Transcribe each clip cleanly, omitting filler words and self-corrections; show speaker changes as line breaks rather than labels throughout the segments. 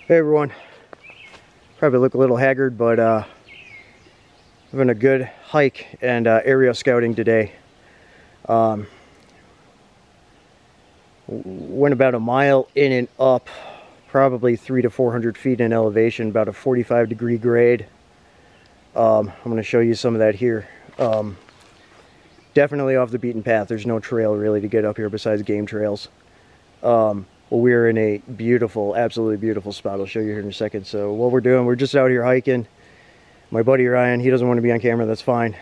Hey everyone, probably look a little haggard, but having a good hike and area scouting today. Went about a mile in and up, probably 300 to 400 feet in elevation, about a 45-degree grade. I'm going to show you some of that here. Definitely off the beaten path. There's no trail really to get up here besides game trails. Well, we're in a beautiful, absolutely beautiful spot. I'll show you here in a second. So what we're doing, we're just out here hiking. My buddy Ryan, he doesn't want to be on camera, that's fine.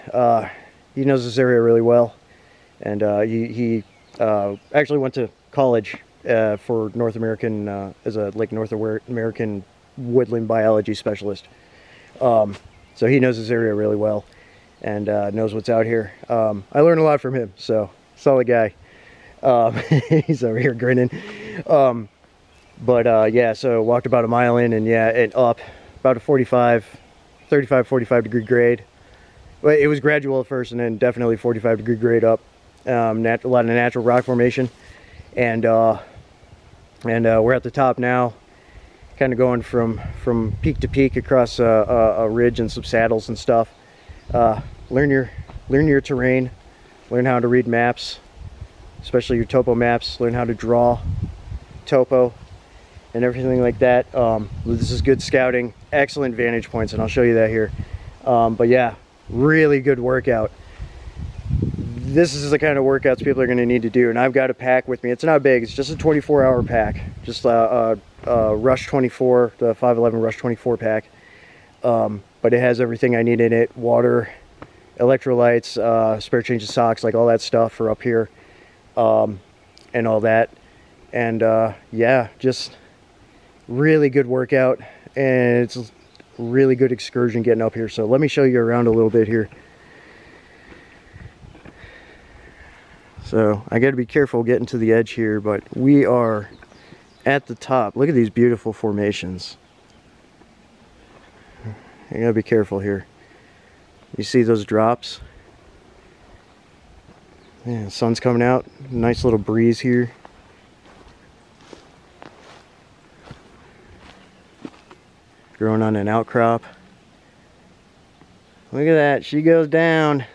He knows this area really well. And he actually went to college for North American, as a North American woodland biology specialist. So he knows this area really well and knows what's out here. I learned a lot from him, so solid guy. He's over here grinning. Yeah, so walked about a mile in and up about a 45 degree grade. But it was gradual at first and then definitely 45 degree grade up. A lot of natural rock formation, and we're at the top now, kind of going from peak to peak across a ridge and some saddles and stuff. Learn your terrain, learn how to read maps, especially your topo maps, learn how to draw topo and everything like that. This is good scouting, excellent vantage points, and I'll show you that here. But yeah, really good workout. This is the kind of workouts people are going to need to do, and I've got a pack with me. It's not big, it's just a 24-hour pack, just a Rush 24, the 511 Rush 24 pack. But it has everything I need in it: water, electrolytes, spare change of socks, like all that stuff for up here, and all that. And yeah, just really good workout, and it's a really good excursion getting up here. So let me show you around a little bit here. So I got to be careful getting to the edge here, but we are at the top. Look at these beautiful formations. You gotta be careful here. You see those drops? Yeah, the sun's coming out. Nice little breeze here. Growing on an outcrop. Look at that, she goes down.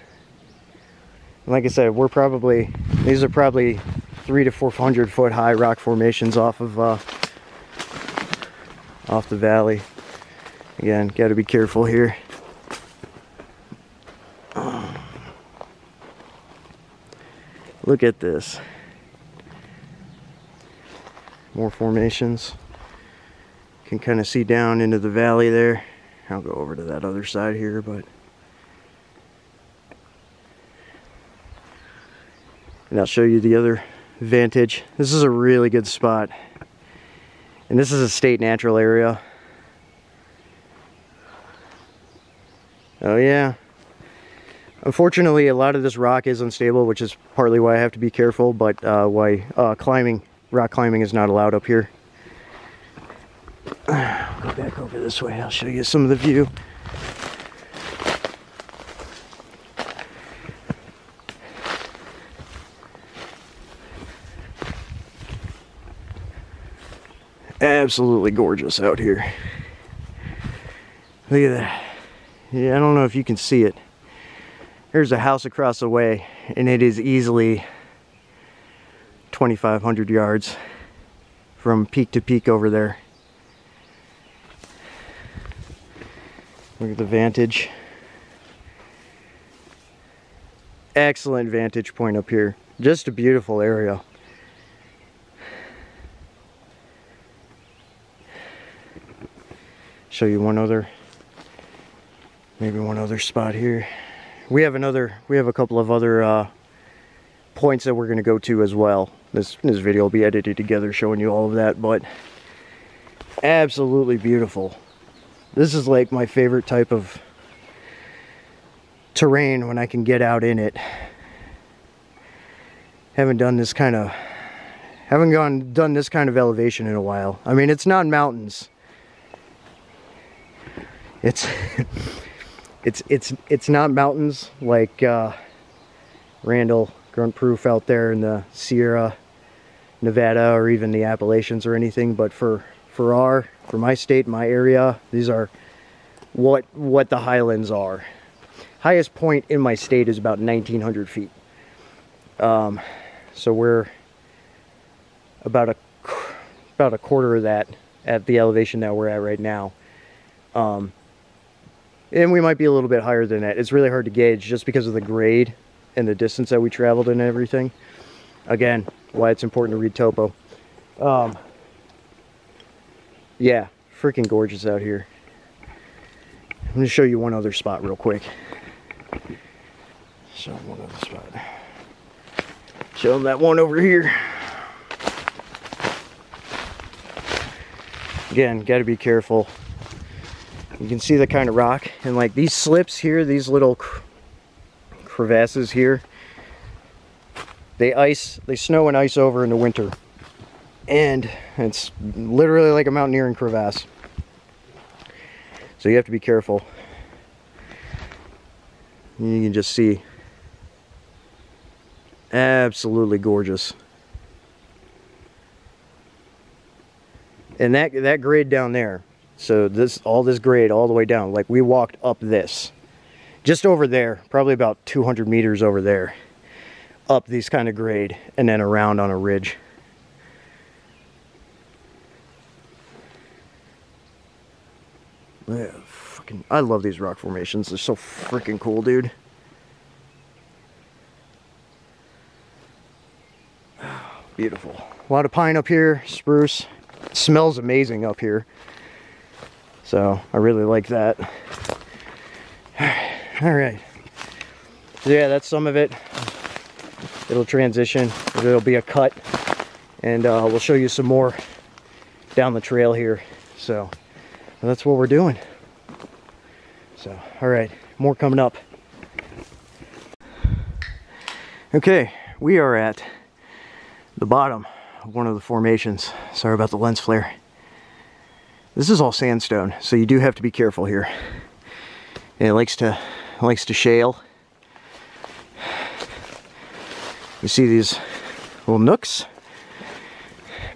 Like I said, these are probably 300 to 400 foot high rock formations off the valley. Again, got to be careful here. Look at this. More formations. Can kind of see down into the valley there. I'll go over to that other side here, but and I'll show you the other vantage. This is a really good spot, and this is a state natural area. Oh yeah. Unfortunately, a lot of this rock is unstable, which is partly why I have to be careful, but why rock climbing is not allowed up here. I'll go back over this way. I'll show you some of the view. Absolutely gorgeous out here. Look at that. Yeah, I don't know if you can see it. There's a house across the way, and it is easily 2,500 yards from peak to peak over there. Look at the vantage. Excellent vantage point up here. Just a beautiful area. Show you maybe one other spot here. We have a couple of other points that we're going to go to as well. This video will be edited together showing you all of that, but absolutely beautiful. This is like my favorite type of terrain when I can get out in it. Haven't done this kind of elevation in a while. I mean, it's not mountains. It's not mountains like Randall, Grunt Proof out there in the Sierra Nevada or even the Appalachians or anything, but for for my state, my area, these are what the highlands are. Highest point in my state is about 1,900 feet. So we're about a quarter of that at the elevation that we're at right now. And we might be a little bit higher than that. It's really hard to gauge just because of the grade and the distance that we traveled and everything. Again, why it's important to read topo. Yeah, freaking gorgeous out here. I'm going to show you one other spot real quick. Show them one other spot. Show them that one over here. Again, got to be careful. You can see the kind of rock, and like these slips here, these little crevasses here, they snow and ice over in the winter, and it's literally like a mountaineering crevasse, so you have to be careful. You can just see, absolutely gorgeous. And that grade down there, so all this grade all the way down, like we walked up this, just over there, probably about 200 meters over there, up these kind of grade, and then around on a ridge. Yeah, I love these rock formations. They're so freaking cool, dude. Beautiful. A lot of pine up here, spruce. It smells amazing up here. So I really like that. All right. So yeah, that's some of it. It'll transition. There'll be a cut, and we'll show you some more down the trail here. So that's what we're doing. So, all right, more coming up. Okay, we are at the bottom of one of the formations. Sorry about the lens flare. This is all sandstone, so you do have to be careful here. And it likes to shale. You see these little nooks.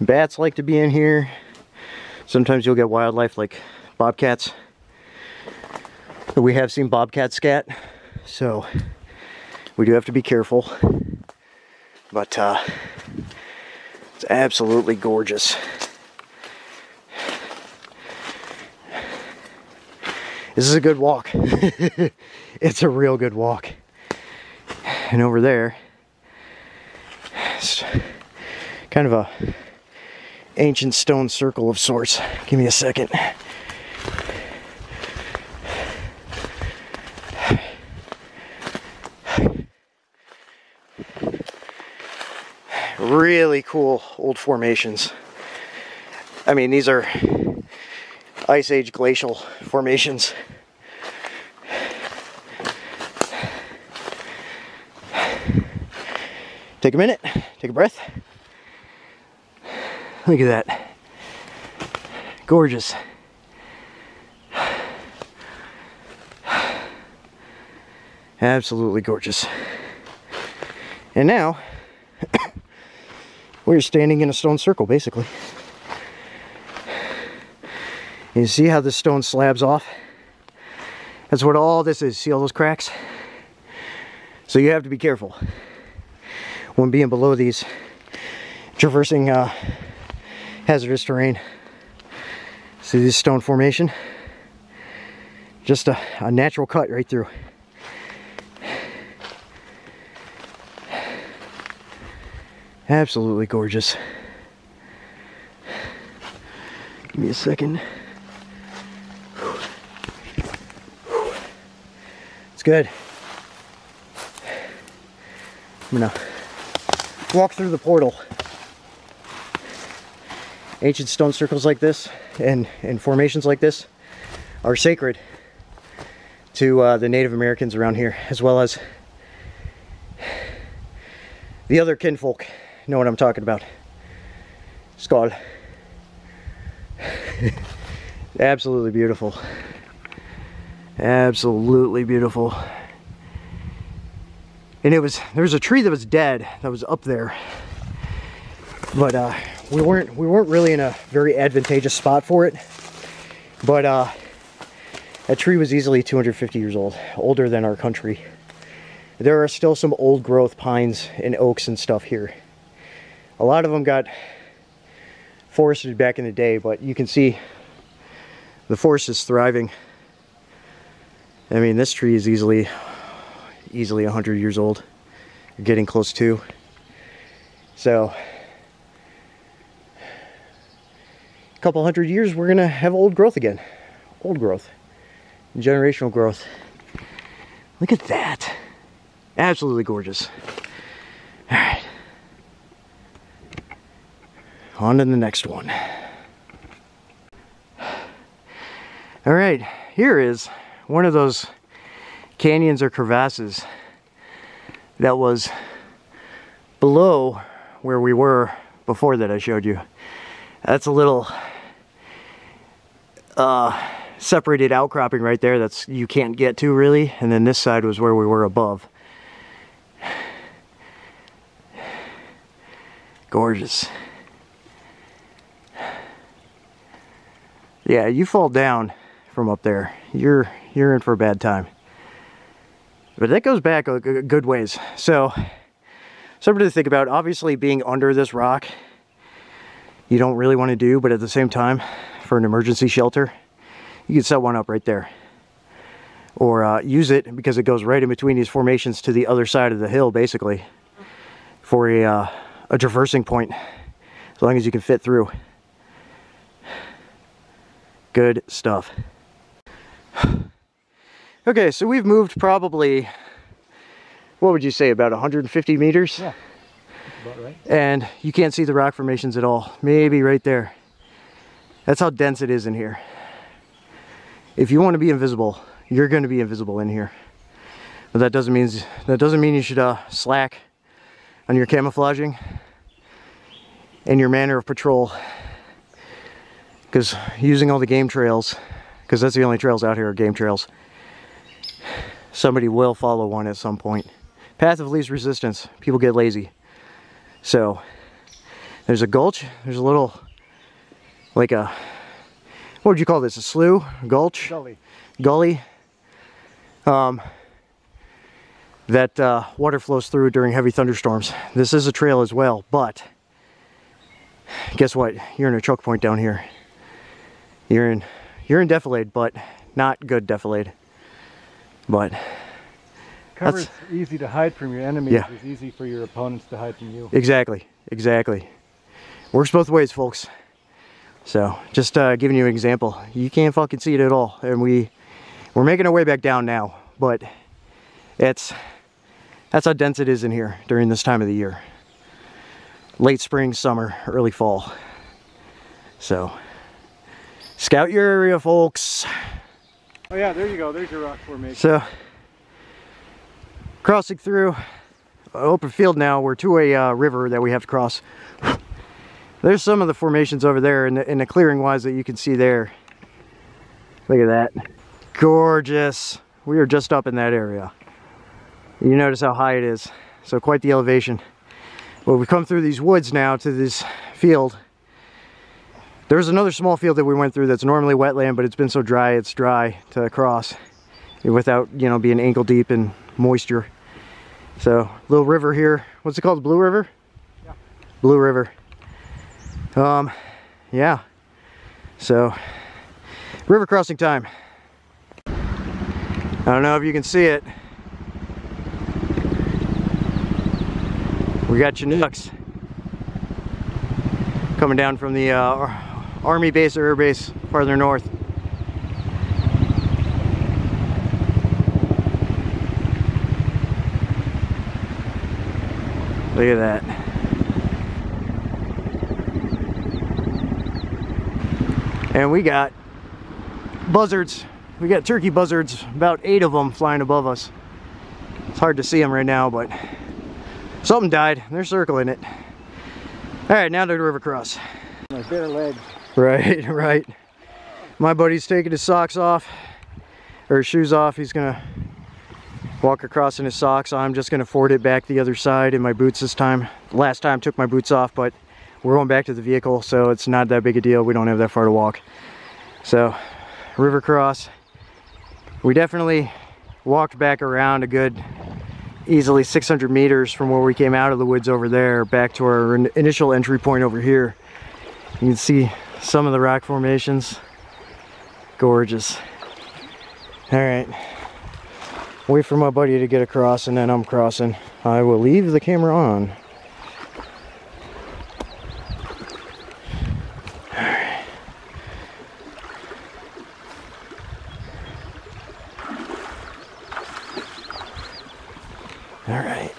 Bats like to be in here. Sometimes you'll get wildlife like bobcats. We have seen bobcats scat, so we do have to be careful. But it's absolutely gorgeous. This is a good walk. It's a real good walk. And over there, it's kind of a ancient stone circle of sorts. Give me a second. Really cool old formations. I mean, these are Ice Age glacial formations. Take a minute, take a breath. Look at that. Gorgeous. Absolutely gorgeous. And now, we're standing in a stone circle, basically. You see how the stone slabs off? That's what all this is. See all those cracks? So you have to be careful when being below these, traversing hazardous terrain. See this stone formation? Just a natural cut right through. Absolutely gorgeous. Give me a second. It's good. I'm gonna walk through the portal. Ancient stone circles like this and formations like this are sacred to the Native Americans around here, as well as the other kinfolk. Know what I'm talking about. Skull. Absolutely beautiful. Absolutely beautiful. And there was a tree that was dead that was up there, but we weren't really in a very advantageous spot for it, but that tree was easily 250 years old, older than our country. There are still some old growth pines and oaks and stuff here. A lot of them got forested back in the day, but you can see the forest is thriving. I mean, this tree is easily 100 years old. You're getting close to. So, a couple hundred years, we're gonna have old growth again. Old growth. Generational growth. Look at that. Absolutely gorgeous. All right. On to the next one. All right, here is one of those canyons or crevasses that was below where we were before that I showed you. That's a little separated outcropping right there that's you can't get to really, and then this side was where we were above. Gorgeous. Yeah, you fall down from up there, you're in for a bad time. But that goes back a good ways. So something to think about. Obviously being under this rock you don't really want to do, but at the same time, for an emergency shelter, you can set one up right there. Or use it because it goes right in between these formations to the other side of the hill basically for a traversing point, as long as you can fit through. Good stuff. Okay, so we've moved probably, what would you say, about 150 meters?
Yeah, that's about right.
And you can't see the rock formations at all. Maybe right there. That's how dense it is in here. If you want to be invisible, you're going to be invisible in here. But that doesn't mean you should slack on your camouflaging and your manner of patrol. Because using all the game trails, because that's the only trails out here are game trails, somebody will follow one at some point. Path of least resistance. People get lazy. So there's a gulch. There's a little, like a, what would you call this? A slough? Gulch?
Gully.
Gully. That water flows through during heavy thunderstorms. This is a trail as well, but guess what? You're in a choke point down here. You're in defilade, but not good defilade. But
Cover's easy to hide from your enemies.
Yeah.
It's easy for your opponents to hide from you.
Exactly, exactly. Works both ways, folks. So just giving you an example. You can't fucking see it at all, and we're making our way back down now. But that's how dense it is in here during this time of the year. Late spring, summer, early fall. So scout your area, folks.
Oh yeah, there you go. There's your rock formation.
So crossing through an open field now. We're to a river that we have to cross. There's some of the formations over there in the clearing wise that you can see there. Look at that. Gorgeous. We are just up in that area. You notice how high it is. So quite the elevation. Well, we've come through these woods now to this field. There's another small field that we went through that's normally wetland, but it's been so dry, it's dry to cross without, you know, being ankle deep in moisture. So, little river here. What's it called? Blue River?
Yeah.
Blue River. Yeah. So, river crossing time. I don't know if you can see it. We got Chinooks coming down from the Army base or air base farther north. Look at that. And we got buzzards. We got turkey buzzards, about 8 of them flying above us. It's hard to see them right now, but something died. They're circling it. All right, now to the river cross.
My bare legs.
Right, right. My buddy's taking his socks off, or his shoes off. He's gonna walk across in his socks. I'm just gonna ford it back the other side in my boots this time. Last time took my boots off, but we're going back to the vehicle, so it's not that big a deal. We don't have that far to walk. So, river cross. We definitely walked back around a good, easily 600 meters from where we came out of the woods over there, back to our initial entry point over here. You can see some of the rock formations. Gorgeous. All right. Wait for my buddy to get across, and then I'm crossing. I will leave the camera on. All right.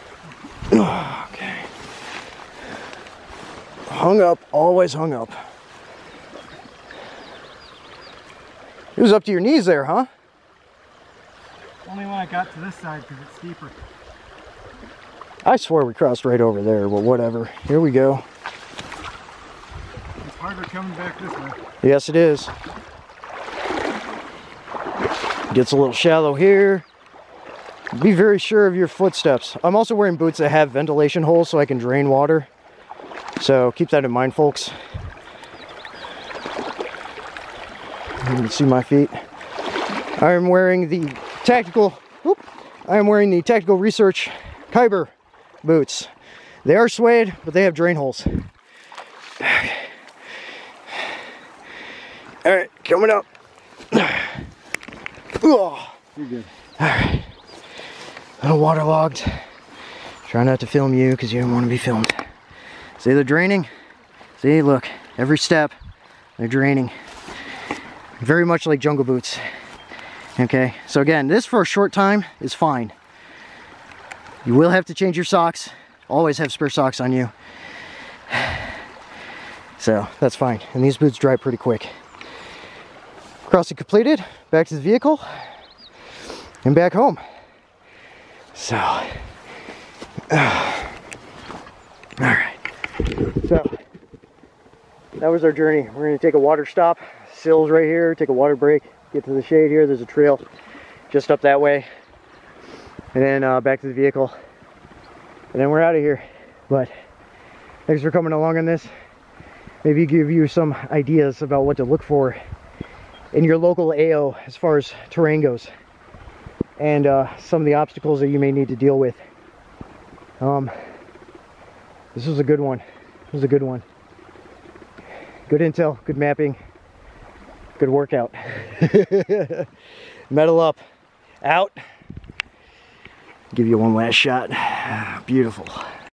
Okay. Hung up, always hung up. It was up to your knees there, huh?
Only when I got to this side because it's steeper.
I swear we crossed right over there, but whatever. Here we go.
It's harder coming back this way.
Yes, it is. Gets a little shallow here. Be very sure of your footsteps. I'm also wearing boots that have ventilation holes so I can drain water. So keep that in mind, folks. You can see my feet. I am wearing the tactical research Kyber boots. They are suede, but they have drain holes. All right, coming up.
You're good.
All right. A little waterlogged. Try not to film you because you don't want to be filmed. See, they're draining. See, look, every step they're draining. Very much like jungle boots. Okay, so again, this for a short time is fine. You will have to change your socks. Always have spare socks on you. So that's fine. And these boots dry pretty quick. Crossing completed. Back to the vehicle. And back home. So, all right. So, that was our journey. We're going to take a water stop. Sills right here. Take a water break. Get to the shade here. There's a trail just up that way. And then back to the vehicle. And then we're out of here. But thanks for coming along on this. Maybe give you some ideas about what to look for in your local AO as far as terrain goes. And some of the obstacles that you may need to deal with. This was a good one. This was a good one. Good intel, good mapping, good workout. Metal up, out. Give you one last shot. Beautiful.